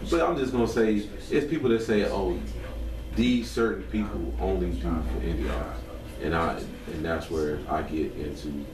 But I'm just gonna say, it's people that say, oh, these certain people only do for indie artists, and that's where I get into.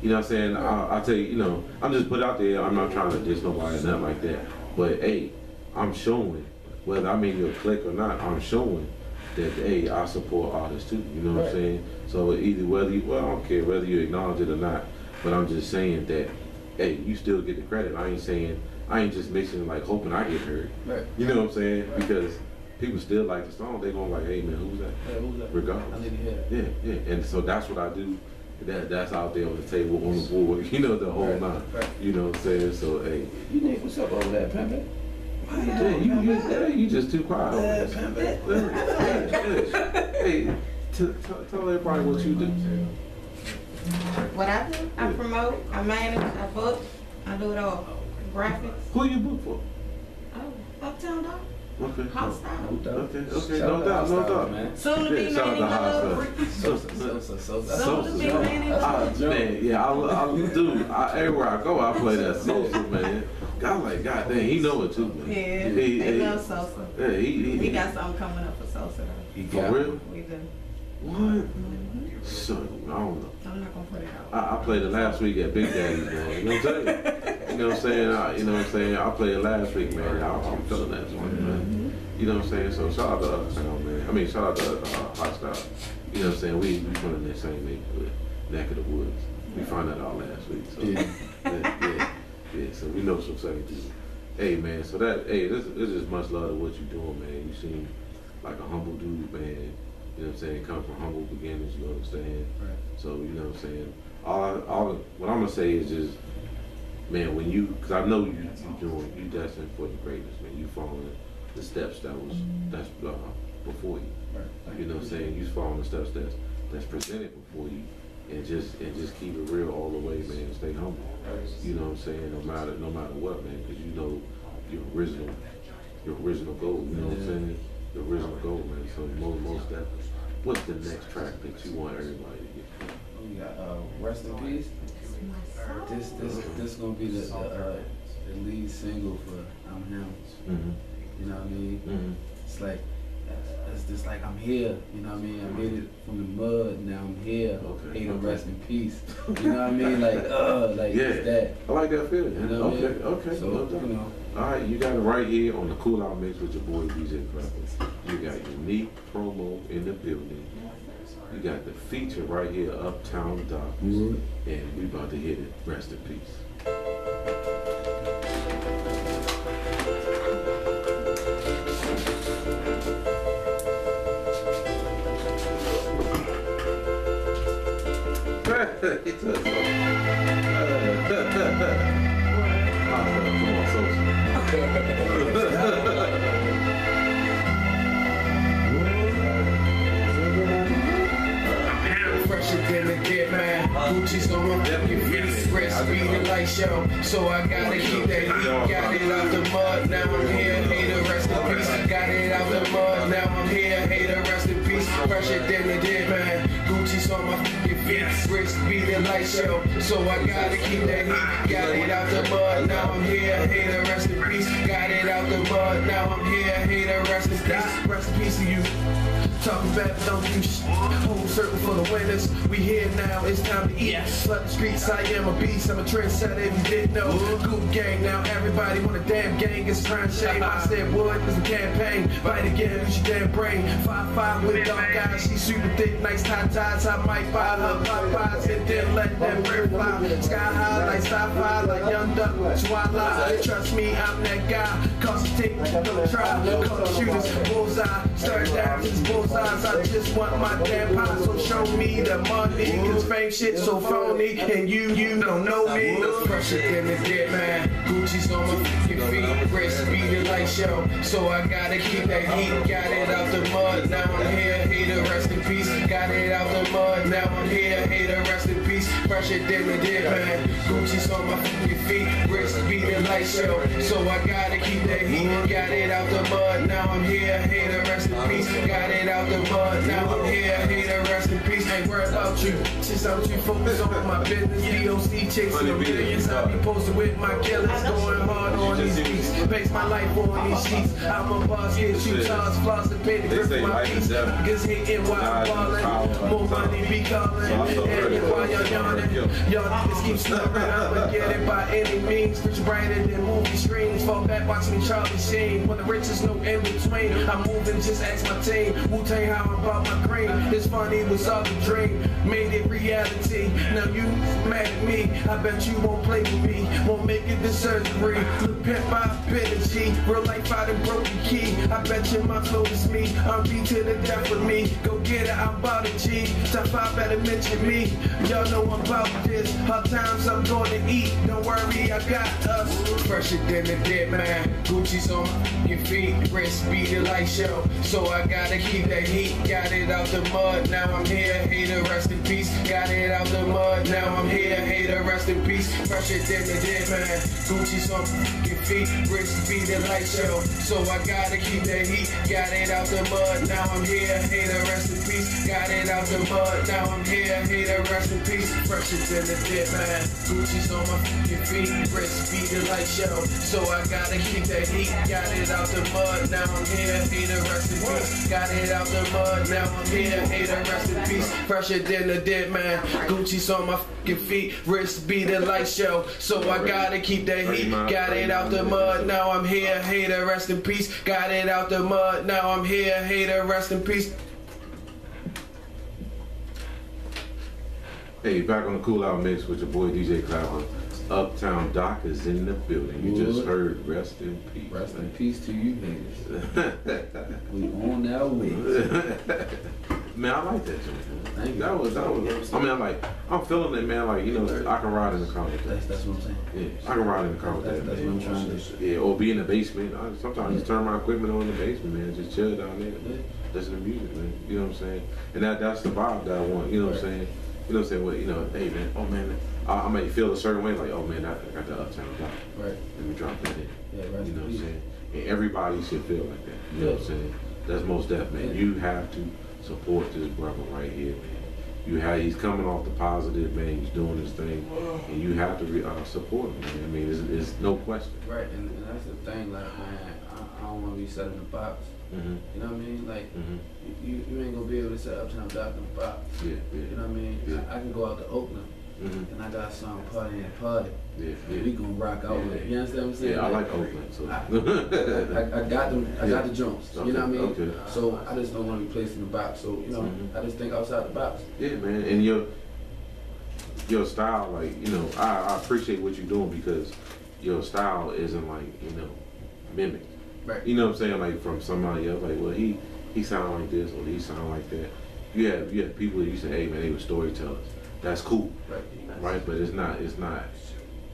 You know what I'm saying? I'll tell you, you know, I'm just put out there. I'm not trying to diss nobody or nothing like that. But hey, I'm showing, whether I'm in your clique or not, I'm showing that hey, I support artists too. You know what I'm saying? So either whether you, well, I don't care whether you acknowledge it or not. But I'm just saying that hey, you still get the credit. I ain't just mixing like hoping I get heard. Right. You know what I'm saying? Right. Because people still like the song. They gonna like, hey man, who's that? Yeah, who's that? Regardless. I need to hear that. Yeah, yeah. And so that's what I do. That's out there on the table, on the board, you know, the whole nine. Right. You know what I'm saying? So, hey. You Nick, what's up over there, Pimpin'? You just too quiet over there. Hey, tell everybody what you do. What I do? I promote, I manage, I book, I do it all. Graphics. Who you book for? Oh, Uptown dog. Okay. Hot style. Okay, no doubt, man. Soon to be shout out to man. Sosa. Man, yeah, I do. Everywhere I go, I play that Sosa, man. God, like, God dang, he know it too, man. Yeah, he loves Sosa. Yeah, he got something coming up for Sosa, though. For real? We do. What? So, I don't know. I'm not gonna put it out. I played it last week at Big Daddy's, man. You know what I'm saying? You know what I'm saying? You know what I'm saying? I played it last week, man. I'm feeling that joint, man. You know what I'm saying? So shout out to Uptown, man. I mean, shout out to Hot Style. You know what I'm saying? We from in that same neighborhood, neck of the woods. We found that out last week. So yeah. So we know some same dude. Hey, man. So that this is much love to what you doing, man. You seem like a humble dude, man. You know what I'm saying? Come from humble beginnings, you understand? Right. So, you know what I'm saying? What I'm going to say is just, man, when you, because I know you destined for the greatness, man. You following the steps that's before you. Right. You know what I'm saying? You following the steps that's presented before you, and just keep it real all the way, man. Stay humble. Right. You know what I'm saying? No matter what, man, because you know your original goal. You know what I'm saying? The original goal, man. So most definitely. What's the next track that you want everybody to get? We got Rest in Peace. This gonna be the lead single for I'm Him. You know what I mean? It's like it's just like I'm here. You know what I mean? I made it from the mud. Now I'm here. Okay. Rest in peace. You know what I mean? Like it's that. I like that feeling. You know what I mean? Okay. So you know. All right, you got it right here on the Kool Out Mix with your boy DJ Clappa. You got unique promo in the building. You got the feature right here, Uptown Doc. And we about to hit it. Rest in peace. Fresher than the dead man. Gucci's on my fucking feet. Rest be the light show. So I gotta keep that heat. Got it out the mud. Now I'm here. Hater, rest in peace. Got it out the mud. Now I'm here. Hater, rest in peace. Fresher than the dead man. Gucci's on my fucking feet. Rest be the light show. So I gotta keep that heat. Got it out the mud. Now I'm here. Hater, rest in peace. Got it out the mud. Now I'm here. Hater, rest in peace. Rest in peace to you. Talking about don't do shit. Whole circle full of winners. We here now, it's time to eat. Flood the streets, I am a beast. I'm a trendsetter if you didn't know. Good gang, now everybody want a damn gang. It's crime shame. I said wood, it's a campaign. Fight again, use your damn brain. 5'5" with dark eyes. She super thick, nice tie ties. I might buy her Popeyes and then let that bird fly. Sky high like sci-fi, like young duck. Swallow. Trust me, I'm that guy. Cause a take, don't try. Color shooters, bullseye. Start down to this bullseye. I just want my damn pie, so show me the money. Cause fame shit so phony, and you don't know me. Fresher than the dead man. Gucci's on my fucking feet. Rest be the light show. So I gotta keep that heat. Got it out the mud. Now I'm here. Hater, rest in peace. Got it out the mud. Now I'm here. Hater, rest in peace. Fresher than the dead man. Gucci's on my fucking feet. Rest be the light show. So I gotta keep that heat. Got it out the mud. Now I'm here. Hater, rest in peace. Got it out the mud. Now I'm here. Hater, rest in peace. I ain't worried about you. Since I'm too focused on my business, DOC chasing the millions. I be posting with my killers, going hard on these beats. Base my life on these sheets. I'm a boss, get you tons, floss and pay the grip for my piece. Niggas hating while I'm ballin'. More money be calling. And while y'all yawning, y'all niggas keep snoring. I'ma get it by any means. Rich brighter than movie screens. Fall back, watch me Charlie Sheen. When the rich is no in between. I'm moving, just ask my team. Wu-Tang how I'm about my cream. It's funny, it was all a dream. Made it reality. Now you mad at me. I bet you won't play with me. Won't make it to surgery. Look pimp by ability. Real life out and broken key. I bet you my flow is me. I'm B to the death with me. Go get it, I'm about it, G. Top 5 better mention me. Y'all know I'm about this. Hard times I'm gonna eat. Don't worry, I got us. Fresher than a dead man. Gucci's on your feet. Wrist be the light show. So I gotta keep that heat. Got it out the mud. Now I'm here. Hater, rest in peace. Got it out the mud. Now I'm here. Hater, rest in peace. Fresher than a dead man. Gucci's on your feet. Wrist be the light show. So I gotta keep that heat. Got it out the mud. Now I'm here. Hater, rest in peace. Got it out the mud. Now I'm here. Hater, rest in peace. Fresher than a dead man. Gucci's on my feet. Wrist be the light show. So I gotta keep that heat. Got it out the mud. Now I'm here. Hater, rest in peace. Got it out the mud. Now I'm here. Hater, rest in peace. Fresher than a dead man. Gucci's on my feet. Wrist be the light show. So I gotta keep that heat. Got it out the mud. Now I'm here. Hater, rest in peace. Got it out the mud. Now I'm here. Hater, rest in peace. Hey, back on the Kool Out Mix with your boy DJ Clappa. Uptown Doc is in the building. You just heard rest in peace. Rest in peace to you haters. We on our way. Man, I like that joint. Thank you. That was. I mean, I'm feeling it, man. Like, you know, I can ride in the car with that. That's what I'm saying. Yeah, I can ride in the car with that. That's what I'm trying to do. Yeah, or be in the basement. Sometimes I just turn my equipment on in the basement, man. Just chill down there, listen to music, man. You know what I'm saying? And that's the vibe that I want. You know what I'm saying? You know what I'm saying? Well, you know, hey man, oh man, I might feel a certain way, like, oh man, I got the Uptown Doc. Right. Let me drop that in. Yeah, right. You know what I'm saying? And everybody should feel like that. You know what I'm saying? That's most definitely, man. You have to support this brother right here, man. He's coming off the positive, man. He's doing his thing, and you have to support him, man. I mean, it's no question. Right, and that's the thing, like, man, I don't want to be set in the box. Mm-hmm. You know what I mean? Like, mm-hmm. you ain't gonna be able to set Uptown Doc in the box. Yeah. You know what I mean? Yeah. I can go out to Oakland, and I got some party and party. Yeah. We gonna rock out with it. You understand what I'm saying? Yeah, I like Oakland. So I got them. I got the jumps. Okay. You know what I mean? Okay. So I just don't want to be placed in the box. So you know, I just think outside the box. Yeah, man. And your style, like, you know, I appreciate what you're doing because your style isn't like, you know, mimicked. Right. You know what I'm saying? Like from somebody else, like, well, he sound like this or he sound like that. You have people that you say, hey man, they were storytellers. That's cool. Right. But it's not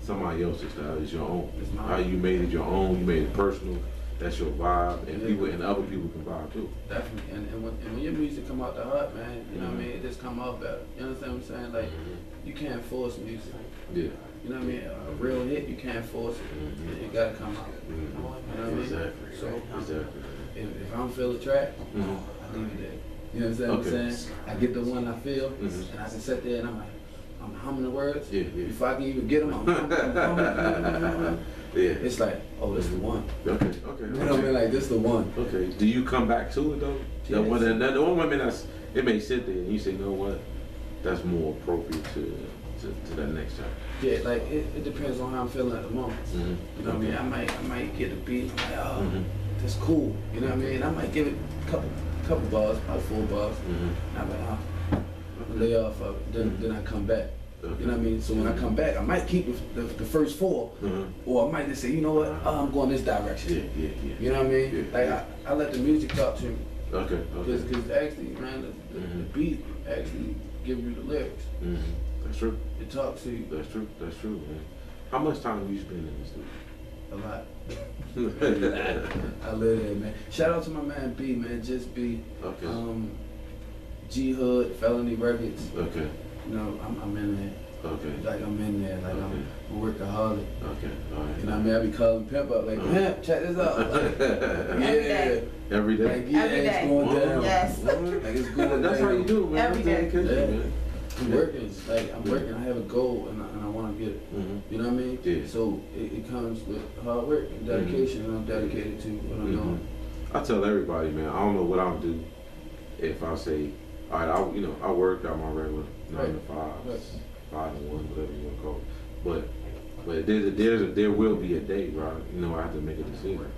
somebody else's style. It's your own. It's mine. How you made it your own. You made it personal. That's your vibe, and people and other people can vibe too. Definitely. And when your music come out the heart, man, you know what I mean? It just come out better. You understand what I'm saying? Like, you can't force music. Yeah. You know what I mean? A real hit, you can't force it. It gotta come out. You know what I mean? Exactly. So if I don't feel the track, I leave it there. You understand what I'm saying? I get the one I feel, and I can sit there and I'm humming the words. Yeah. Before I can even get them, I'm humming. Yeah. It's like, oh, this the one. Okay. You know what I mean? Like, this the one. Okay. Do you come back to it though? Yes. The one woman it may sit there and you say, you know what? That's more appropriate to that next time. Yeah, like it depends on how I'm feeling at the moment. You know what I mean? I might get a beat. I'm like, oh, that's cool. You know what I mean? I might give it a couple bars, probably 4 bars. I'm like, lay off of it. Then I come back. You know what I mean? So when I come back, I might keep the first 4, or I might just say, you know what? I'm going this direction. Yeah. You know what I mean? Like I let the music talk to me. Okay. Because actually, man, the beat actually give you the lyrics. That's true. It talks to you. That's true, man. How much time do you spend in the studio? A lot. I live there, man. Shout out to my man B, man. Just B. Okay. G Hood, Felony Records. Okay. You know, I'm in there. Okay. Like I'm in there, like I'm a workaholic. Okay, all right. You know what I mean? I be calling Pimp up, like, Pimp, check this out. Like, yeah. Every day? Like, yeah, Every day. it's going down. Yes. Like, it's going That's down. how you do it, man. Every day. Man. I'm working, like, I'm working, I have a goal, and I want to get it. You know what I mean? Yeah. So it comes with hard work and dedication, and I'm dedicated to what I'm doing. I tell everybody, man, I don't know what I'll do if I say, all right, I work out my regular 9 to 5, 5 to 1, whatever you want to call it. But there will be a day, right? I have to make a decision.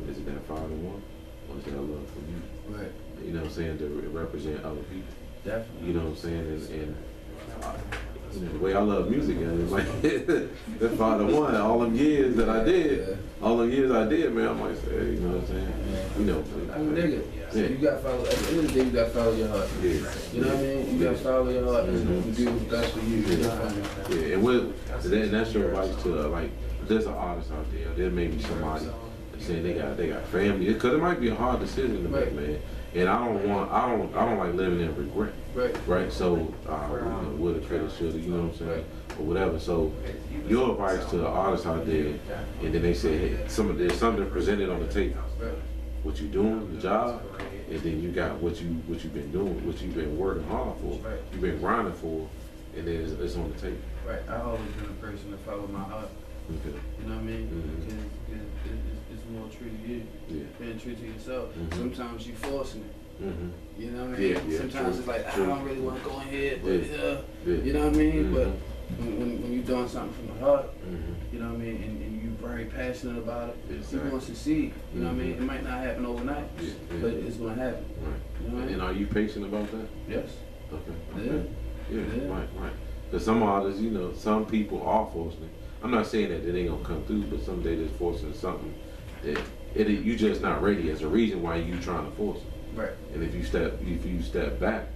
Is it that 5 to 1, or is that love for me? Right. You know what I'm saying? To represent other people. Definitely. You know what I'm saying? And the way I love music, and it's like that 5 to 1. All them years that I did, man, I might say, you know what I'm saying? I'm nigga. Yeah. You got to follow. At the end of the day, you got to follow your heart. Yeah. You know what I mean? You got to follow your heart and do what's best for you. And that's your advice to like. There's an artist out there. There may be somebody saying they got family, because it might be a hard decision to make, man. And I don't like living in regret. Right. So woulda, coulda, shoulda, you know what I'm saying, or whatever. So your advice to the artists out there, and then they say, hey, there's something presented on the table. What you doing, the job, and then you got what you've been doing, what you've been working hard for, you've been grinding for, and then it's on the table. Right. I always been a person to follow my heart. Okay. You know what I mean? Because it's more true to you. Yeah. Being true to yourself. Sometimes you forcing it. You know what I mean? Yeah, sometimes it's like, I don't really want to go ahead, but you know what I mean? But when you're doing something from the heart, you know what I mean, and you're very passionate about it, you want to succeed. You know what I mean? It might not happen overnight, but it's going to happen. Right. You know what I mean? And are you patient about that? Yes. Okay. Yeah. Right. Because some artists, some people are forcing it. I'm not saying that it ain't gonna come through, but someday they're forcing something that you just not ready. As a reason why you trying to force it. Right. And if you step back,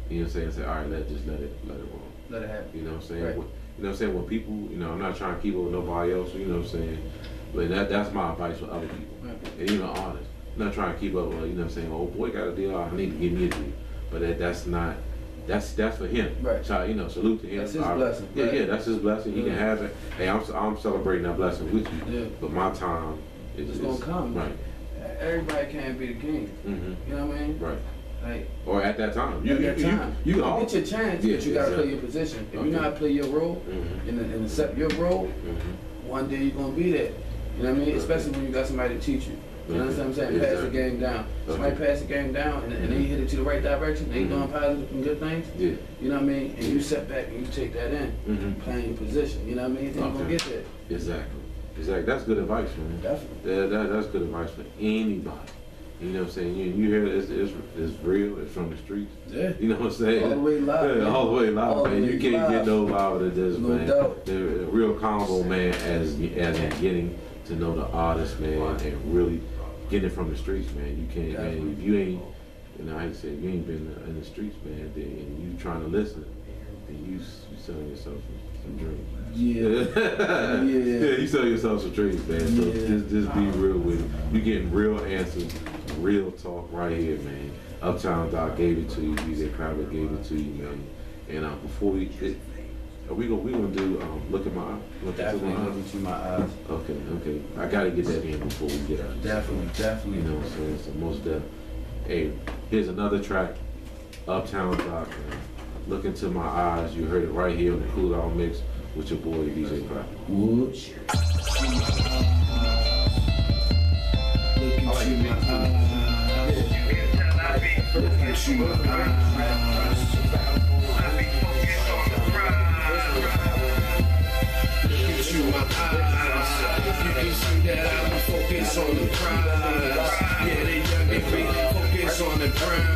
you know what I'm saying, say, all right, let it roll. Let it happen. You know what I'm saying? Right. You know what I'm saying? When people, I'm not trying to keep up with nobody else, you know what I'm saying? But that's my advice for other people. Right. And even artists. I'm not trying to keep up with, you know what I'm saying, oh boy got a deal, I need to give me a deal. But that's not. That's for him. Right. So salute to him. That's his blessing. Yeah, that's his blessing. He can have it. Hey, I'm celebrating that blessing with you. Yeah. But my time is gonna come. Right. Everybody can't be the king. You know what I mean? Right. Like, or at that time. You get your chance, but you gotta play your position. If you know how to play your role and accept your role, one day you're gonna be there. You know what I mean? Especially when you got somebody to teach you. You understand what I'm saying? Pass the game down. Somebody pass the game down and they hit it to the right direction. They doing positive and good things. Yeah. You know what I mean? And you sit back and you take that in, playing your position. You know what I mean? Then you're gonna get there. Exactly. That's good advice, man. Definitely. That's good advice for anybody. You know what I'm saying? You hear it's real. It's from the streets. Yeah. You know what I'm saying? All the way live. Yeah, all the way live, man. You can't get no louder than this, man. Doubt. The real combo, man, as in getting to know the artist, man, and really getting it from the streets, man. You can't, man. If you ain't, I said, if you ain't been in the streets, man, and you trying to listen, then you selling yourself some dreams. Yeah. You selling yourself some dreams, man. So just be real with it. You getting real answers, real talk right here, man. Uptown Doc gave it to you. DJ Clappa gave it to you, man. And before we gonna do look at my eyes. Look into my eyes. Okay. I gotta get that in before we get out. Definitely. You know what I'm saying? So most definitely. Hey, here's another track, Uptown Doc, man. Look into my eyes. You heard it right here on the Kool Mixx with your boy DJ Clappa. Whoosh. Look into my eyes. Look into my eyes. You can see that I be focused on the prize. Yeah, they young and free, focus on the grind.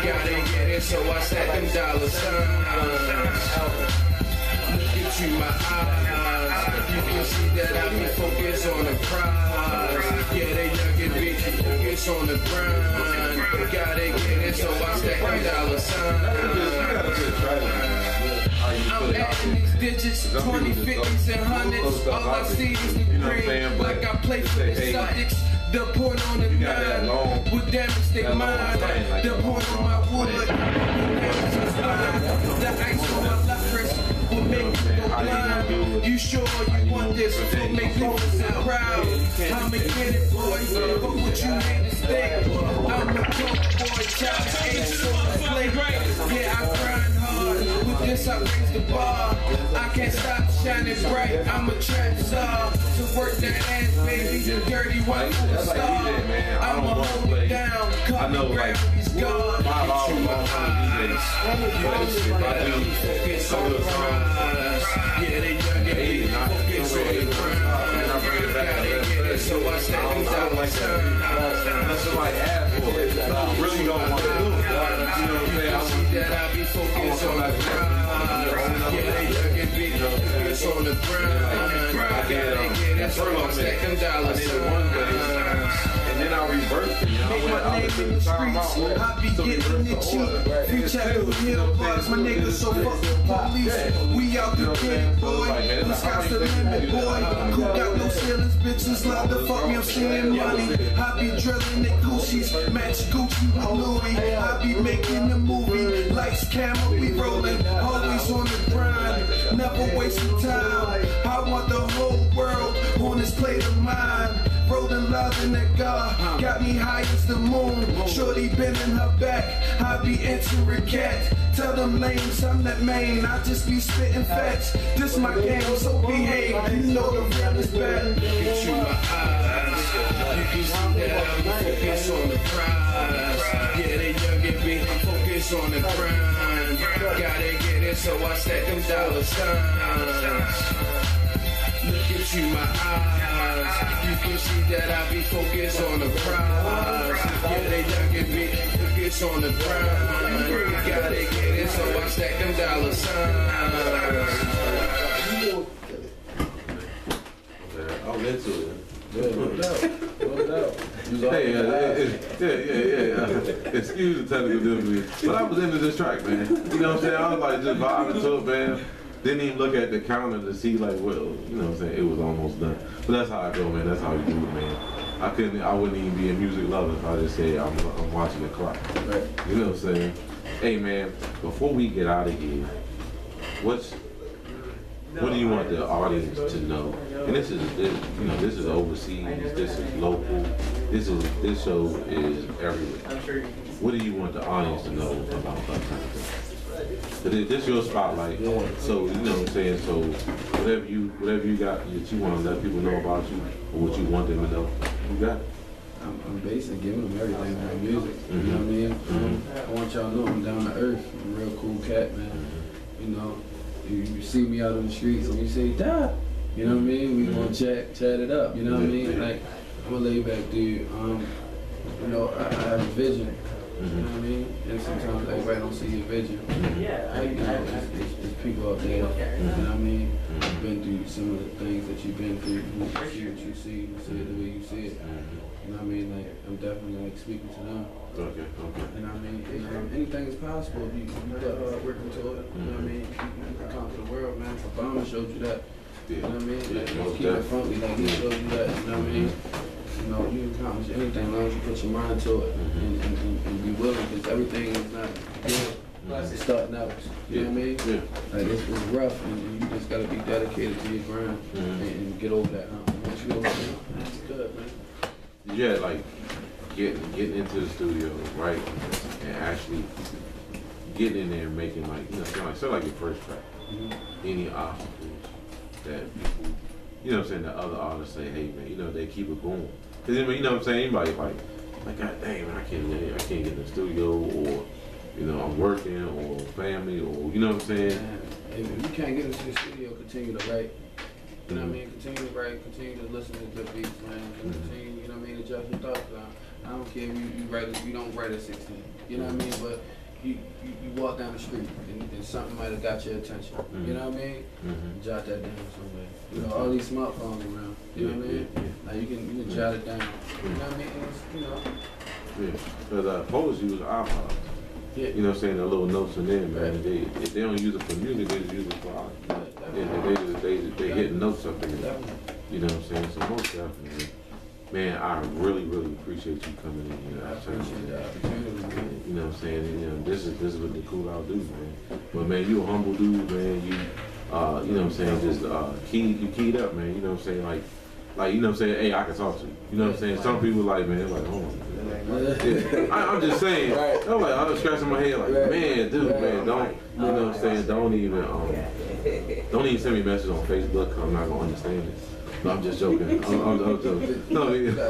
Gotta get it, so I stack them dollar signs. Look into my eyes. You can see that I be focused on the prize. Yeah, they young and free, focus on the grind. Gotta get it, so I stack them dollar signs. I'm adding these digits, 20, 50s, and 100s. All I see is the green, like I play for the Celtics. The point on the 9 would damage their mind. The point on my wood would The ice on my left wrist will make you go blind. You sure you want this? Will make people so proud. I'ma get it, boy. Fuck what you haters think. I'm a dope boy, child. Ain't so play. Yeah, I grind hard. With this, I raise the bar. I can't stop shining bright. I'm a trap star. To work that ass, baby. Dirty white star. I'ma hold it down. Call me gravity's God. Focus on the prize. Yeah, they young and me. Focus on the prize. So I step inside my son. That's what I asked for. I really don't want to do it. You know what I'm saying? I want that I be focused on the prize. Yeah, they young and me. Focus on the prize. I gotta get it. So I stack them dollars. And then I reversed it. Make my name in the streets. I be getting it cheap. Free chapter with hill bars. My niggas so fuck the police. We out the game, boy. The sky's the limit, boy. Who got no ceilings, bitches love to fuck me. I'm seeing money. I be drilling at Gucci's. Match Gucci with Louis. I be making a movie. Lights, camera, we rolling. Always on the grind. Never wasting time. I want the whole world on this plate of mine. Rolling love in that God, got me high as the moon. Shorty bending her back, I be entering cat. Tell them lames I'm that main, I just be spitting facts. This my game, so behave. You know the real is bad. Get you my eyes, you can see that I'm focused on the prize. Yeah, they young and me, focus on the grind. Gotta get it, so I stack them dollar signs. Look at you, my eyes. You can see that I be focused on the prize. Yeah, they young and me, focus on the grind. Gotta get it, so I stack them dollar signs. I'm into it. No doubt. Hey, excuse the technical difficulty, but I was into this track, man. You know what I'm saying? I was like just vibing to it, man. Didn't even look at the counter to see like, well, you know what I'm saying? It was almost done. But that's how I go, man. That's how you do it, man. I wouldn't even be a music lover if I just say I'm watching the clock. Right. You know what I'm saying? Hey, man, before we get out of here, what do you want the audience to know? And this is overseas, this is local, this show is everywhere. What do you want the audience to know about Uptown? This your spotlight, so you know what I'm saying. So whatever you got that you want to let people know about you, or what you want them to know, you got it. I'm basically giving them everything from music. You know what I mean? I want y'all to know I'm down to earth. I'm a real cool cat, man. You know, you see me out on the streets and you say, "Dad," you know what I mean? We gonna chat it up. You know what I mean? Like I'm a laid back dude. You know, I have a vision. You know what I mean? And sometimes everybody don't see your vision. Like, you know, it's people out there, you know what I mean? You've been through some of the things that you've been through. You see what you see, you see it the way you see it. You know what I mean? Like, I'm definitely like speaking to them. Okay. You know what I mean? Anything is possible if you put hard work into it. You know what I mean? You can conquer the world, man. Obama showed you that. You know what I mean? Like, keep it funky, like he showed you that. You know what I mean? You know, you can accomplish anything as long as you put your mind to it and be willing, because everything is not good. It's starting out. You know what I mean? Like it's rough, and you just gotta be dedicated to your grind and get over that hump. Once you get over that, that's good, man. You had like getting into the studio, right, and actually getting in there and making like like your first track. Any obstacles that people, you know what I'm saying, that other artists say, hey man, you know, they keep it going. Cause you know what I'm saying, anybody like God dang man, I can't get in the studio, or you know, I'm working, or family, or you know what I'm saying. If you can't get into the studio, continue to write. You know what I mean? Continue to write, continue to listen to good beats, man. Continue, you know what I mean, adjust your thoughts down. I don't care if you don't write at 16. You know what I mean? But you walk down the street and something might have got your attention. You know what I mean? Jot that down somewhere. You know, all these smartphones around. You know what I mean? Like you can jot it down. You know what I mean? It's, you know. Because poets use iPods. You know what I'm saying? The little notes in there, man. They don't use it for music, they just use it for art. They hitting notes up in there. You know what I'm saying? So most definitely. Man, I really, really appreciate you coming in here. I appreciate the opportunity, man. You know what I'm saying? And, you know, this is what the Kool I'll do, man. But man, you a humble dude, man. You, you know what I'm saying? Just you keyed up, man. You know what I'm saying? Like you know what I'm saying? Hey, I can talk to you. You know what I'm saying? Some people like, man, like, hold on. Yeah. I'm just saying. Right. I'm like, I'm scratching my head, like, man, dude, man, don't. You know what I'm saying? Don't even send me a message on Facebook. 'Cause I'm not gonna understand it. No, I'm just joking. I'm joking. No,